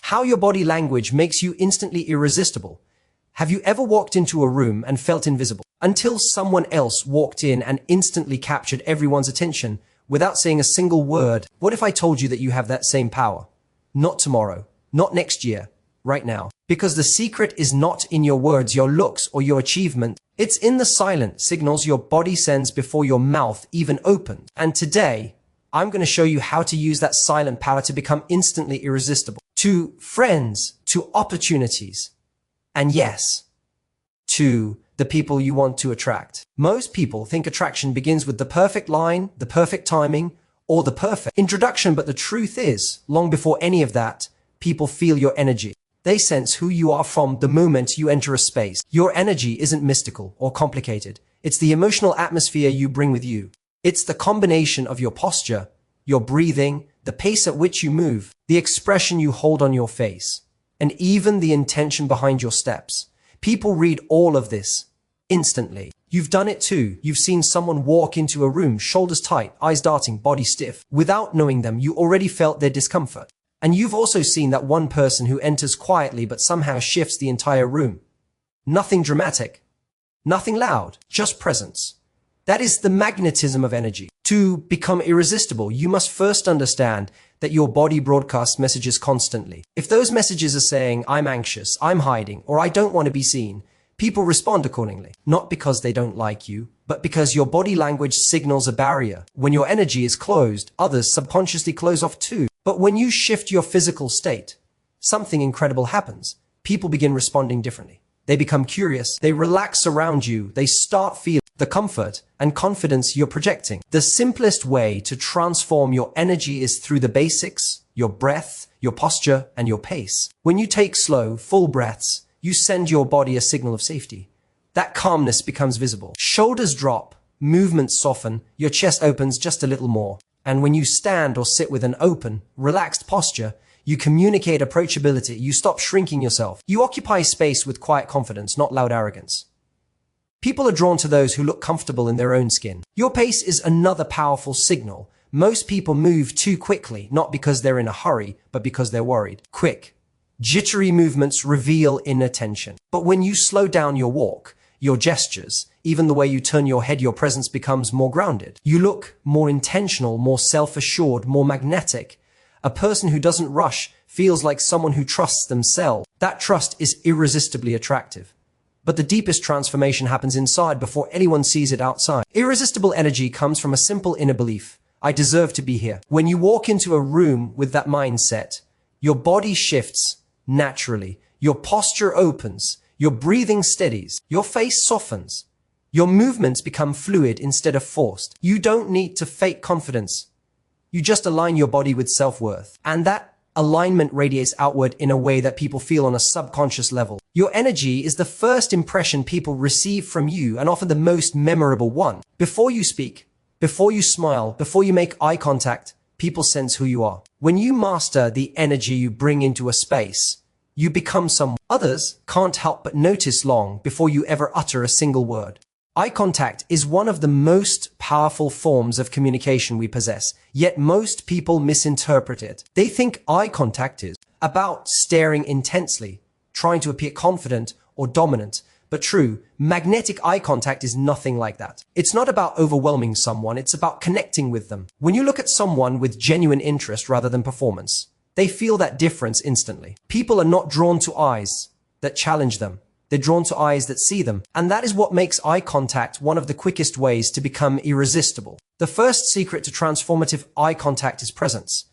How your body language makes you instantly irresistible. Have you ever walked into a room and felt invisible until someone else walked in and instantly captured everyone's attention without saying a single word? What if I told you that you have that same power? Not tomorrow, not next year, right now. Because the secret is not in your words, your looks, or your achievement. It's in the silent signals your body sends before your mouth even opens. And today, I'm going to show you how to use that silent power to become instantly irresistible. To friends, to opportunities, and yes, to the people you want to attract. Most people think attraction begins with the perfect line, the perfect timing, or the perfect introduction, but the truth is, long before any of that, people feel your energy. They sense who you are from the moment you enter a space. Your energy isn't mystical or complicated. It's the emotional atmosphere you bring with you. It's the combination of your posture, your breathing, the pace at which you move, the expression you hold on your face, and even the intention behind your steps. People read all of this instantly. You've done it too. You've seen someone walk into a room, shoulders tight, eyes darting, body stiff. Without knowing them, you already felt their discomfort. And you've also seen that one person who enters quietly but somehow shifts the entire room. Nothing dramatic, nothing loud, just presence. That is the magnetism of energy. To become irresistible, you must first understand that your body broadcasts messages constantly. If those messages are saying, I'm anxious, I'm hiding, or I don't want to be seen, people respond accordingly. Not because they don't like you, but because your body language signals a barrier. When your energy is closed, others subconsciously close off too. But when you shift your physical state, something incredible happens. People begin responding differently. They become curious, they relax around you, they start feeling the comfort and confidence you're projecting. The simplest way to transform your energy is through the basics, your breath, your posture, and your pace. When you take slow, full breaths, you send your body a signal of safety. That calmness becomes visible. Shoulders drop, movements soften, your chest opens just a little more. And when you stand or sit with an open, relaxed posture, you communicate approachability. You stop shrinking yourself. You occupy space with quiet confidence, not loud arrogance. People are drawn to those who look comfortable in their own skin. Your pace is another powerful signal. Most people move too quickly, not because they're in a hurry, but because they're worried. Quick, jittery movements reveal inner tension. But when you slow down your walk, your gestures, even the way you turn your head, your presence becomes more grounded. You look more intentional, more self-assured, more magnetic. A person who doesn't rush feels like someone who trusts themselves. That trust is irresistibly attractive. But the deepest transformation happens inside before anyone sees it outside. Irresistible energy comes from a simple inner belief. I deserve to be here. When you walk into a room with that mindset, your body shifts naturally. Your posture opens. Your breathing steadies. Your face softens. Your movements become fluid instead of forced. You don't need to fake confidence. You just align your body with self-worth. And that alignment radiates outward in a way that people feel on a subconscious level. Your energy is the first impression people receive from you, and often the most memorable one. Before you speak, before you smile, before you make eye contact, people sense who you are. When you master the energy you bring into a space, you become someone others can't help but notice long before you ever utter a single word. Eye contact is one of the most powerful forms of communication we possess, yet most people misinterpret it. They think eye contact is about staring intensely, trying to appear confident or dominant. But true, magnetic eye contact is nothing like that. It's not about overwhelming someone, it's about connecting with them. When you look at someone with genuine interest rather than performance, they feel that difference instantly. People are not drawn to eyes that challenge them. They're drawn to eyes that see them. And that is what makes eye contact one of the quickest ways to become irresistible. The first secret to transformative eye contact is presence.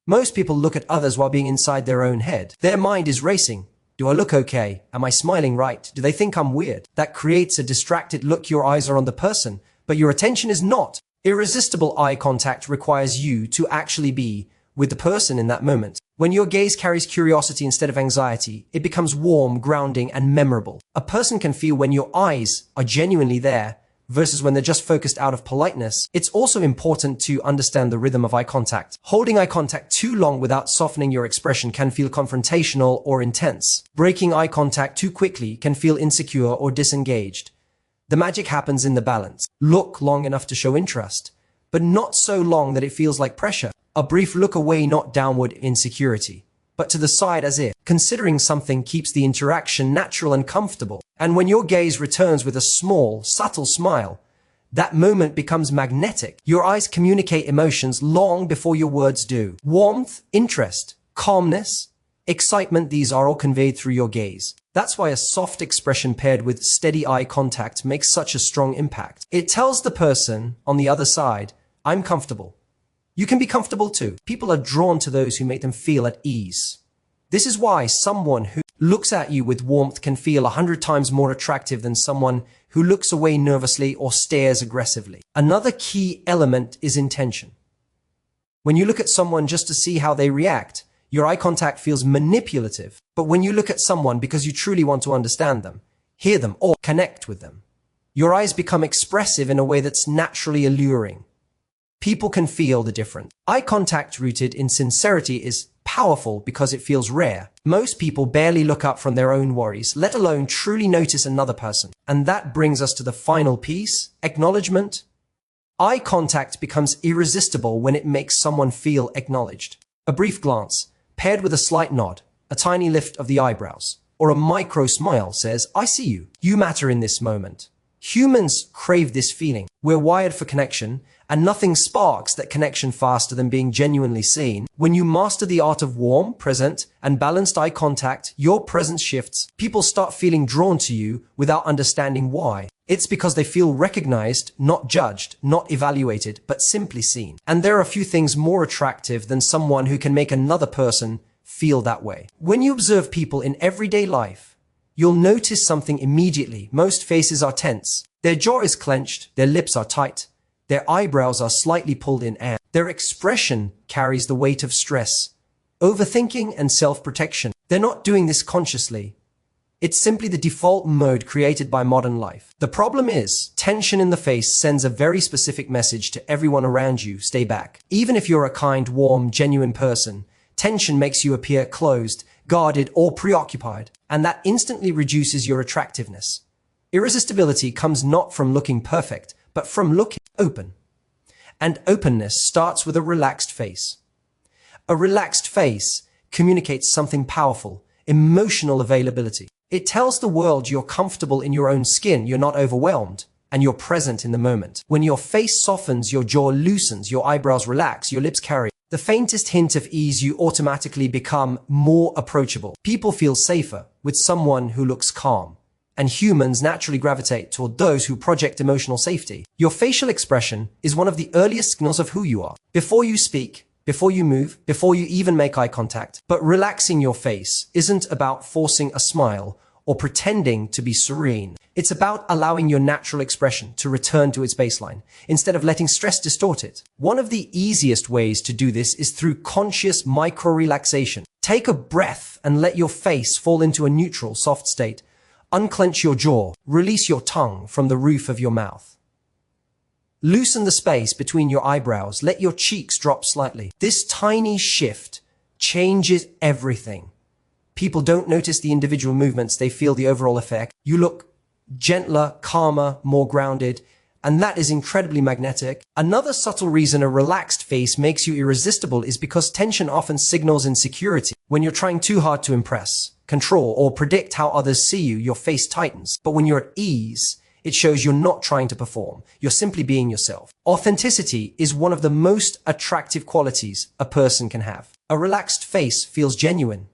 Most people look at others while being inside their own head. Their mind is racing. Do I look okay? Am I smiling right? Do they think I'm weird? That creates a distracted look. Your eyes are on the person, but your attention is not. Irresistible eye contact requires you to actually be with the person in that moment. When your gaze carries curiosity instead of anxiety, it becomes warm, grounding, and memorable. A person can feel when your eyes are genuinely there versus when they're just focused out of politeness. It's also important to understand the rhythm of eye contact. Holding eye contact too long without softening your expression can feel confrontational or intense. Breaking eye contact too quickly can feel insecure or disengaged. The magic happens in the balance. Look long enough to show interest, but not so long that it feels like pressure. A brief look away, not downward insecurity, but to the side as if considering something keeps the interaction natural and comfortable. And when your gaze returns with a small, subtle smile, that moment becomes magnetic. Your eyes communicate emotions long before your words do. Warmth, interest, calmness, excitement, these are all conveyed through your gaze. That's why a soft expression paired with steady eye contact makes such a strong impact. It tells the person on the other side, I'm comfortable. You can be comfortable too. People are drawn to those who make them feel at ease. This is why someone who looks at you with warmth can feel 100 times more attractive than someone who looks away nervously or stares aggressively. Another key element is intention. When you look at someone just to see how they react, your eye contact feels manipulative. But when you look at someone because you truly want to understand them, hear them, or connect with them, your eyes become expressive in a way that's naturally alluring. People can feel the difference. Eye contact rooted in sincerity is powerful because it feels rare. Most people barely look up from their own worries, let alone truly notice another person. And that brings us to the final piece, acknowledgement. Eye contact becomes irresistible when it makes someone feel acknowledged. A brief glance, paired with a slight nod, a tiny lift of the eyebrows, or a micro smile says, I see you. You matter in this moment. Humans crave this feeling. We're wired for connection, and nothing sparks that connection faster than being genuinely seen. When you master the art of warm, present, and balanced eye contact, your presence shifts. People start feeling drawn to you without understanding why. It's because they feel recognized, not judged, not evaluated, but simply seen. And there are few things more attractive than someone who can make another person feel that way. When you observe people in everyday life, you'll notice something immediately. Most faces are tense. Their jaw is clenched, their lips are tight, their eyebrows are slightly pulled in air. Their expression carries the weight of stress, overthinking, and self-protection. They're not doing this consciously. It's simply the default mode created by modern life. The problem is, tension in the face sends a very specific message to everyone around you, stay back. Even if you're a kind, warm, genuine person, tension makes you appear closed, guarded, or preoccupied, and that instantly reduces your attractiveness. Irresistibility comes not from looking perfect, but from looking open. And openness starts with a relaxed face. A relaxed face communicates something powerful, emotional availability. It tells the world you're comfortable in your own skin, you're not overwhelmed, and you're present in the moment. When your face softens, your jaw loosens, your eyebrows relax, your lips carry the faintest hint of ease, you automatically become more approachable. People feel safer with someone who looks calm. And humans naturally gravitate toward those who project emotional safety. Your facial expression is one of the earliest signals of who you are. Before you speak, before you move, before you even make eye contact. But relaxing your face isn't about forcing a smile or pretending to be serene. It's about allowing your natural expression to return to its baseline, instead of letting stress distort it. One of the easiest ways to do this is through conscious micro-relaxation. Take a breath and let your face fall into a neutral, soft state. Unclench your jaw, release your tongue from the roof of your mouth. Loosen the space between your eyebrows, let your cheeks drop slightly. This tiny shift changes everything. People don't notice the individual movements, they feel the overall effect. You look gentler, calmer, more grounded, and that is incredibly magnetic. Another subtle reason a relaxed face makes you irresistible is because tension often signals insecurity. When you're trying too hard to impress, control, or predict how others see you, your face tightens. But when you're at ease, it shows you're not trying to perform. You're simply being yourself. Authenticity is one of the most attractive qualities a person can have. A relaxed face feels genuine,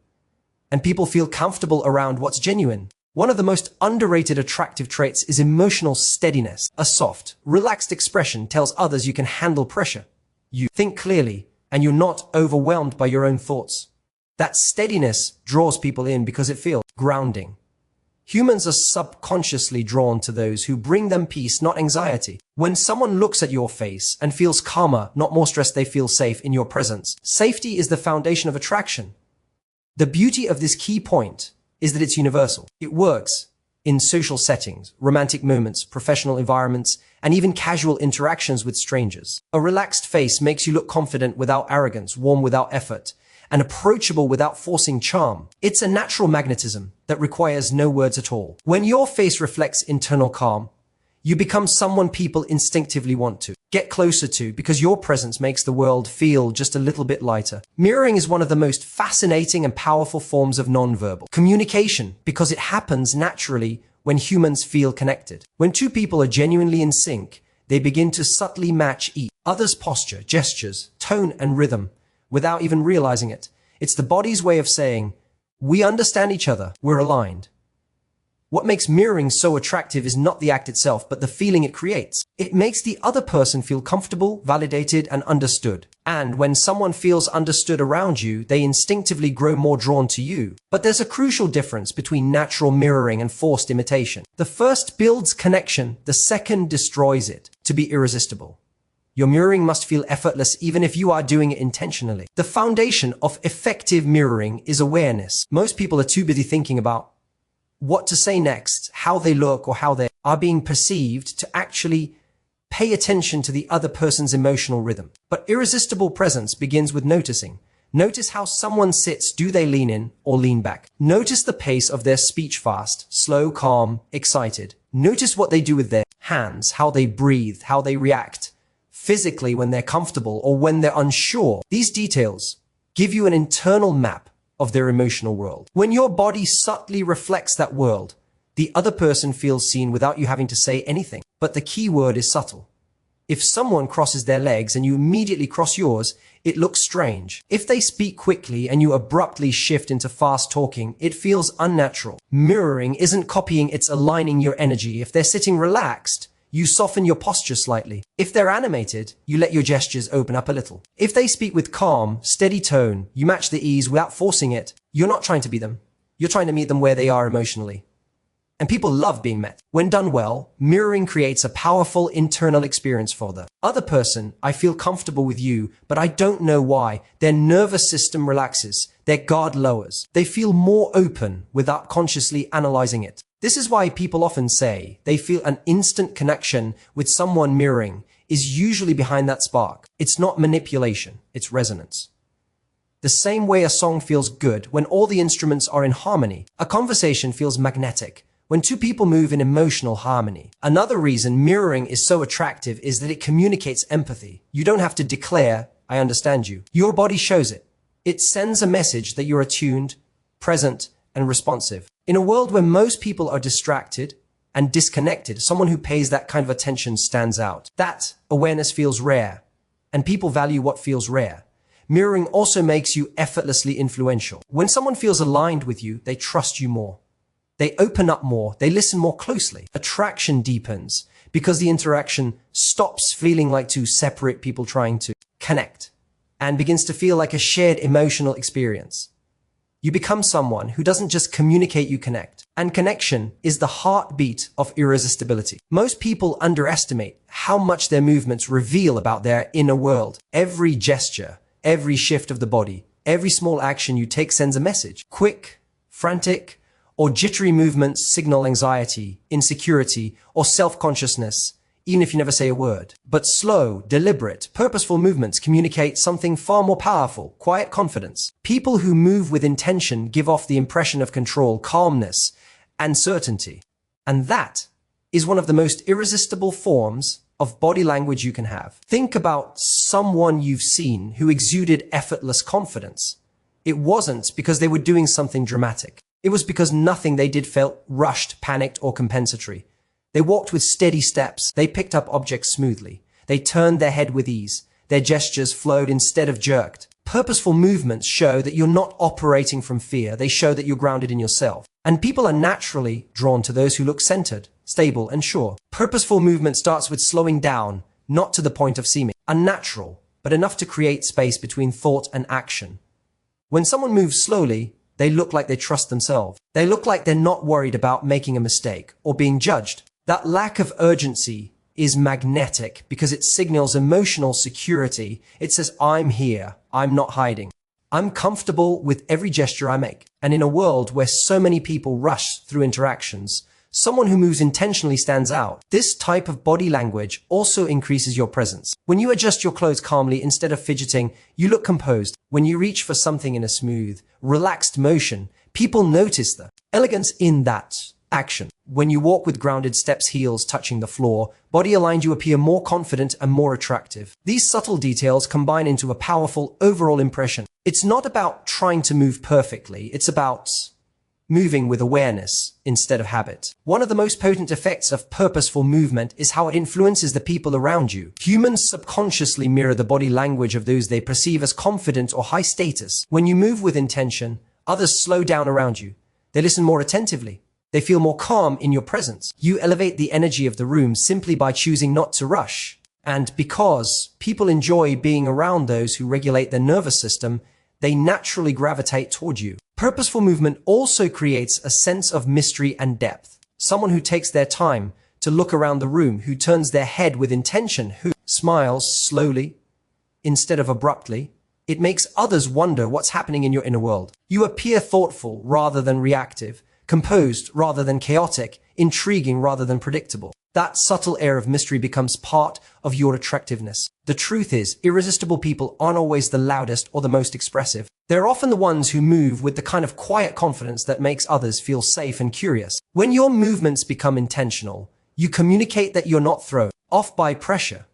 and people feel comfortable around what's genuine. One of the most underrated attractive traits is emotional steadiness. A soft, relaxed expression tells others you can handle pressure. You think clearly, and you're not overwhelmed by your own thoughts. That steadiness draws people in because it feels grounding. Humans are subconsciously drawn to those who bring them peace, not anxiety. When someone looks at your face and feels calmer, not more stressed, they feel safe in your presence. Safety is the foundation of attraction. The beauty of this key point is that it's universal. It works in social settings, romantic moments, professional environments, and even casual interactions with strangers. A relaxed face makes you look confident without arrogance, warm without effort, and approachable without forcing charm. It's a natural magnetism that requires no words at all. When your face reflects internal calm, You become someone people instinctively want to get closer to because your presence makes the world feel just a little bit lighter. Mirroring is one of the most fascinating and powerful forms of nonverbal communication because it happens naturally when humans feel connected. When two people are genuinely in sync, they begin to subtly match each other's posture, gestures, tone, and rhythm without even realizing it. It's the body's way of saying, we understand each other, we're aligned. What makes mirroring so attractive is not the act itself, but the feeling it creates. It makes the other person feel comfortable, validated, and understood. And when someone feels understood around you, they instinctively grow more drawn to you. But there's a crucial difference between natural mirroring and forced imitation. The first builds connection, the second destroys it. To be irresistible, your mirroring must feel effortless even if you are doing it intentionally. The foundation of effective mirroring is awareness. Most people are too busy thinking about what to say next, how they look, or how they are being perceived to actually pay attention to the other person's emotional rhythm. But irresistible presence begins with noticing. Notice how someone sits. Do they lean in or lean back? Notice the pace of their speech, fast, slow, calm, excited. Notice what they do with their hands, how they breathe, how they react physically when they're comfortable or when they're unsure. These details give you an internal map of their emotional world. When your body subtly reflects that world, the other person feels seen without you having to say anything. But the key word is subtle. If someone crosses their legs and you immediately cross yours, it looks strange. If they speak quickly and you abruptly shift into fast talking, it feels unnatural. Mirroring isn't copying, it's aligning your energy. If they're sitting relaxed, you soften your posture slightly. If they're animated, you let your gestures open up a little. If they speak with calm, steady tone, you match the ease without forcing it. You're not trying to be them. You're trying to meet them where they are emotionally. And people love being met. When done well, mirroring creates a powerful internal experience for the other person. I feel comfortable with you, but I don't know why. Their nervous system relaxes. Their guard lowers. They feel more open without consciously analyzing it. This is why people often say they feel an instant connection with someone. Mirroring is usually behind that spark. It's not manipulation, it's resonance. The same way a song feels good when all the instruments are in harmony, a conversation feels magnetic when two people move in emotional harmony. Another reason mirroring is so attractive is that it communicates empathy. You don't have to declare, I understand you. Your body shows it. It sends a message that you're attuned, present, and responsive. In a world where most people are distracted and disconnected, someone who pays that kind of attention stands out. That awareness feels rare, and people value what feels rare. Mirroring also makes you effortlessly influential. When someone feels aligned with you, they trust you more. They open up more. They listen more closely. Attraction deepens because the interaction stops feeling like two separate people trying to connect and begins to feel like a shared emotional experience. You become someone who doesn't just communicate, you connect. And connection is the heartbeat of irresistibility. Most people underestimate how much their movements reveal about their inner world. Every gesture, every shift of the body, every small action you take sends a message. Quick, frantic, or jittery movements signal anxiety, insecurity, or self-consciousness, even if you never say a word. But slow, deliberate, purposeful movements communicate something far more powerful: quiet confidence. People who move with intention give off the impression of control, calmness, and certainty. And that is one of the most irresistible forms of body language you can have. Think about someone you've seen who exuded effortless confidence. It wasn't because they were doing something dramatic. It was because nothing they did felt rushed, panicked, or compensatory. They walked with steady steps. They picked up objects smoothly. They turned their head with ease. Their gestures flowed instead of jerked. Purposeful movements show that you're not operating from fear. They show that you're grounded in yourself. And people are naturally drawn to those who look centered, stable, and sure. Purposeful movement starts with slowing down, not to the point of seeming unnatural, but enough to create space between thought and action. When someone moves slowly, they look like they trust themselves. They look like they're not worried about making a mistake or being judged. That lack of urgency is magnetic because it signals emotional security. It says, I'm here. I'm not hiding. I'm comfortable with every gesture I make. And in a world where so many people rush through interactions, someone who moves intentionally stands out. This type of body language also increases your presence. When you adjust your clothes calmly instead of fidgeting, you look composed. When you reach for something in a smooth, relaxed motion, people notice the elegance in that action. When you walk with grounded steps, heels touching the floor, body aligned, you appear more confident and more attractive. These subtle details combine into a powerful overall impression. It's not about trying to move perfectly, it's about moving with awareness instead of habit. One of the most potent effects of purposeful movement is how it influences the people around you. Humans subconsciously mirror the body language of those they perceive as confident or high status. When you move with intention, others slow down around you. They listen more attentively. They feel more calm in your presence. You elevate the energy of the room simply by choosing not to rush. And because people enjoy being around those who regulate their nervous system, they naturally gravitate toward you. Purposeful movement also creates a sense of mystery and depth. Someone who takes their time to look around the room, who turns their head with intention, who smiles slowly instead of abruptly, it makes others wonder what's happening in your inner world. You appear thoughtful rather than reactive, composed rather than chaotic, intriguing rather than predictable. That subtle air of mystery becomes part of your attractiveness. The truth is, irresistible people aren't always the loudest or the most expressive. They're often the ones who move with the kind of quiet confidence that makes others feel safe and curious. When your movements become intentional, you communicate that you're not thrown off by pressure,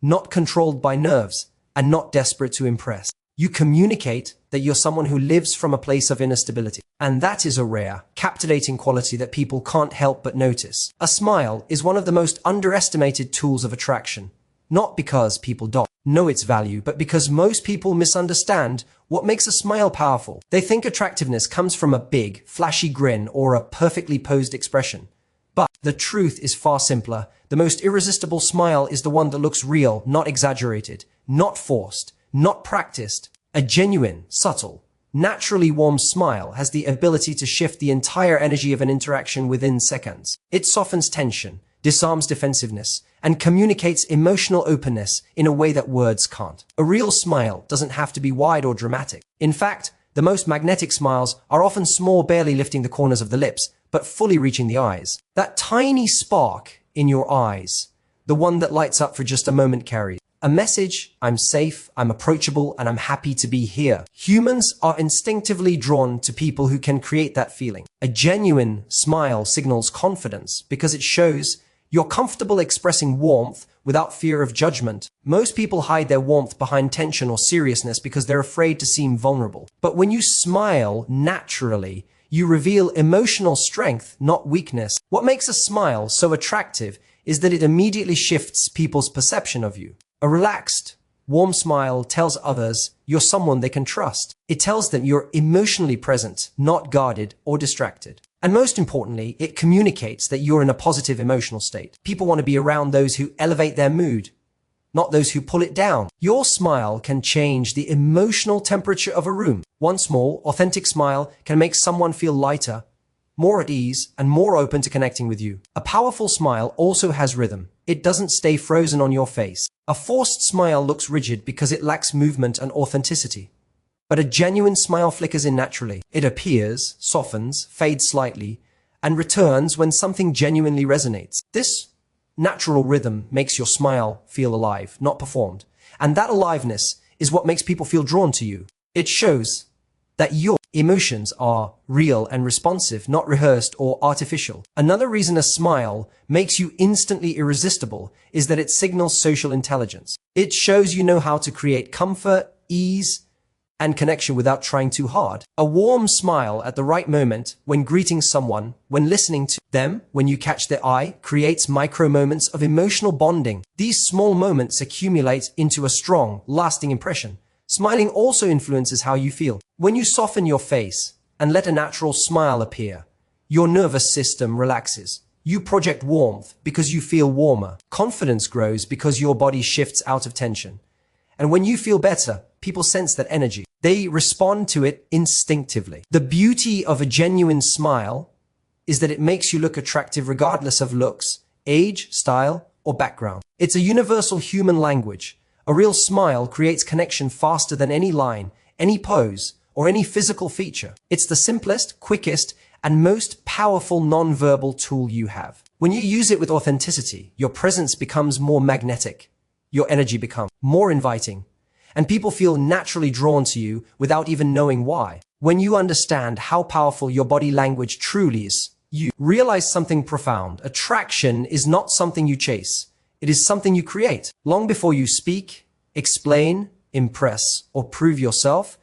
not controlled by nerves, and not desperate to impress. You communicate that you're someone who lives from a place of inner stability. And that is a rare, captivating quality that people can't help but notice. A smile is one of the most underestimated tools of attraction. Not because people don't know its value, but because most people misunderstand what makes a smile powerful. They think attractiveness comes from a big, flashy grin or a perfectly posed expression. But the truth is far simpler. The most irresistible smile is the one that looks real, not exaggerated, not forced, not practiced. A genuine, subtle, naturally warm smile has the ability to shift the entire energy of an interaction within seconds. It softens tension, disarms defensiveness, and communicates emotional openness in a way that words can't. A real smile doesn't have to be wide or dramatic. In fact, the most magnetic smiles are often small, barely lifting the corners of the lips, but fully reaching the eyes. That tiny spark in your eyes, the one that lights up for just a moment, carries a message: I'm safe, I'm approachable, and I'm happy to be here. Humans are instinctively drawn to people who can create that feeling. A genuine smile signals confidence because it shows you're comfortable expressing warmth without fear of judgment. Most people hide their warmth behind tension or seriousness because they're afraid to seem vulnerable. But when you smile naturally, you reveal emotional strength, not weakness. What makes a smile so attractive is that it immediately shifts people's perception of you. A relaxed, warm smile tells others you're someone they can trust. It tells them you're emotionally present, not guarded or distracted. And most importantly, it communicates that you're in a positive emotional state. People want to be around those who elevate their mood, not those who pull it down. Your smile can change the emotional temperature of a room. One small, authentic smile can make someone feel lighter, more at ease, and more open to connecting with you. A powerful smile also has rhythm. It doesn't stay frozen on your face. A forced smile looks rigid because it lacks movement and authenticity. But a genuine smile flickers in naturally. It appears, softens, fades slightly, and returns when something genuinely resonates. This natural rhythm makes your smile feel alive, not performed. And that aliveness is what makes people feel drawn to you. It shows that your emotions are real and responsive, not rehearsed or artificial. Another reason a smile makes you instantly irresistible is that it signals social intelligence. It shows you know how to create comfort, ease, and connection without trying too hard. A warm smile at the right moment, when greeting someone, when listening to them, when you catch their eye, creates micro moments of emotional bonding. These small moments accumulate into a strong, lasting impression. Smiling also influences how you feel. When you soften your face and let a natural smile appear, your nervous system relaxes. You project warmth because you feel warmer. Confidence grows because your body shifts out of tension. And when you feel better, people sense that energy. They respond to it instinctively. The beauty of a genuine smile is that it makes you look attractive regardless of looks, age, style, or background. It's a universal human language. A real smile creates connection faster than any line, any pose, or any physical feature. It's the simplest, quickest, and most powerful non-verbal tool you have. When you use it with authenticity, your presence becomes more magnetic. Your energy becomes more inviting, and people feel naturally drawn to you without even knowing why. When you understand how powerful your body language truly is, you. Realize something profound. Attraction is not something you chase. It is something you create. Long before you speak, explain, impress, or prove yourself,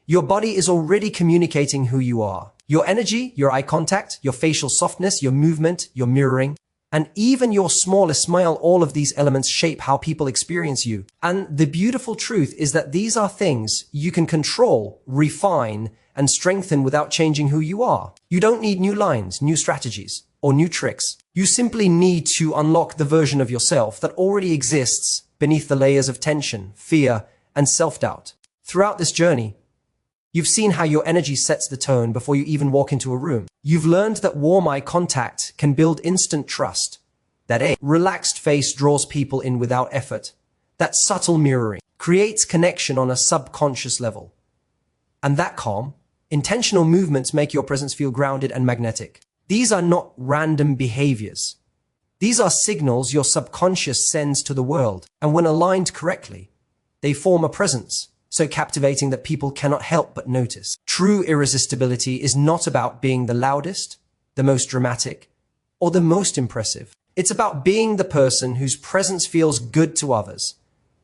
your body is already communicating who you are. Your energy, your eye contact, your facial softness, your movement, your mirroring, and even your smallest smile, all of these elements shape how people experience you. And the beautiful truth is that these are things you can control, refine, and strengthen without changing who you are. You don't need new lines, new strategies, or new tricks. You simply need to unlock the version of yourself that already exists beneath the layers of tension, fear, and self-doubt. Throughout this journey, you've seen how your energy sets the tone before you even walk into a room. You've learned that warm eye contact can build instant trust, that a relaxed face draws people in without effort, that subtle mirroring creates connection on a subconscious level, and that calm, intentional movements make your presence feel grounded and magnetic. These are not random behaviors. These are signals your subconscious sends to the world, and when aligned correctly, they form a presence so captivating that people cannot help but notice. True irresistibility is not about being the loudest, the most dramatic, or the most impressive. It's about being the person whose presence feels good to others.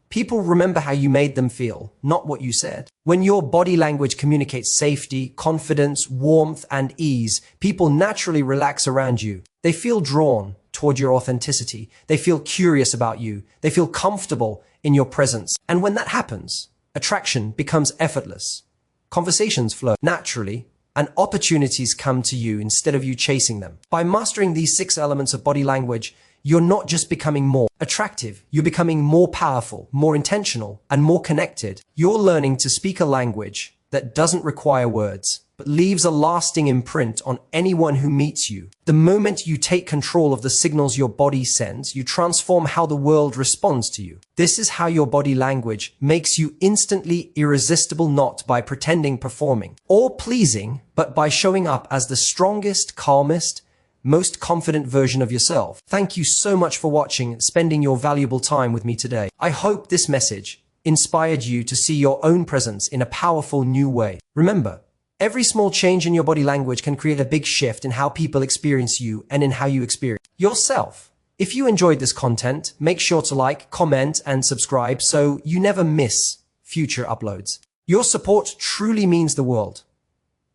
People remember how you made them feel, not what you said. When your body language communicates safety, confidence, warmth, and ease, people naturally relax around you. They feel drawn toward your authenticity. They feel curious about you. They feel comfortable in your presence. And when that happens, attraction becomes effortless. Conversations flow naturally, and opportunities come to you instead of you chasing them. By mastering these 6 elements of body language, you're not just becoming more attractive, you're becoming more powerful, more intentional, and more connected. You're learning to speak a language that doesn't require words, but leaves a lasting imprint on anyone who meets you. The moment you take control of the signals your body sends, you transform how the world responds to you. This is how your body language makes you instantly irresistible, not by pretending, performing, or pleasing, but by showing up as the strongest, calmest, most confident version of yourself. Thank you so much for watching and spending your valuable time with me today. I hope this message inspired you to see your own presence in a powerful new way. Remember, every small change in your body language can create a big shift in how people experience you and in how you experience yourself. If you enjoyed this content, make sure to like, comment, and subscribe so you never miss future uploads. Your support truly means the world,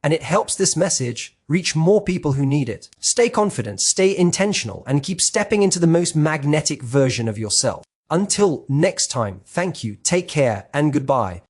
and it helps this message reach more people who need it. Stay confident, stay intentional, and keep stepping into the most magnetic version of yourself. Until next time, thank you, take care, and goodbye.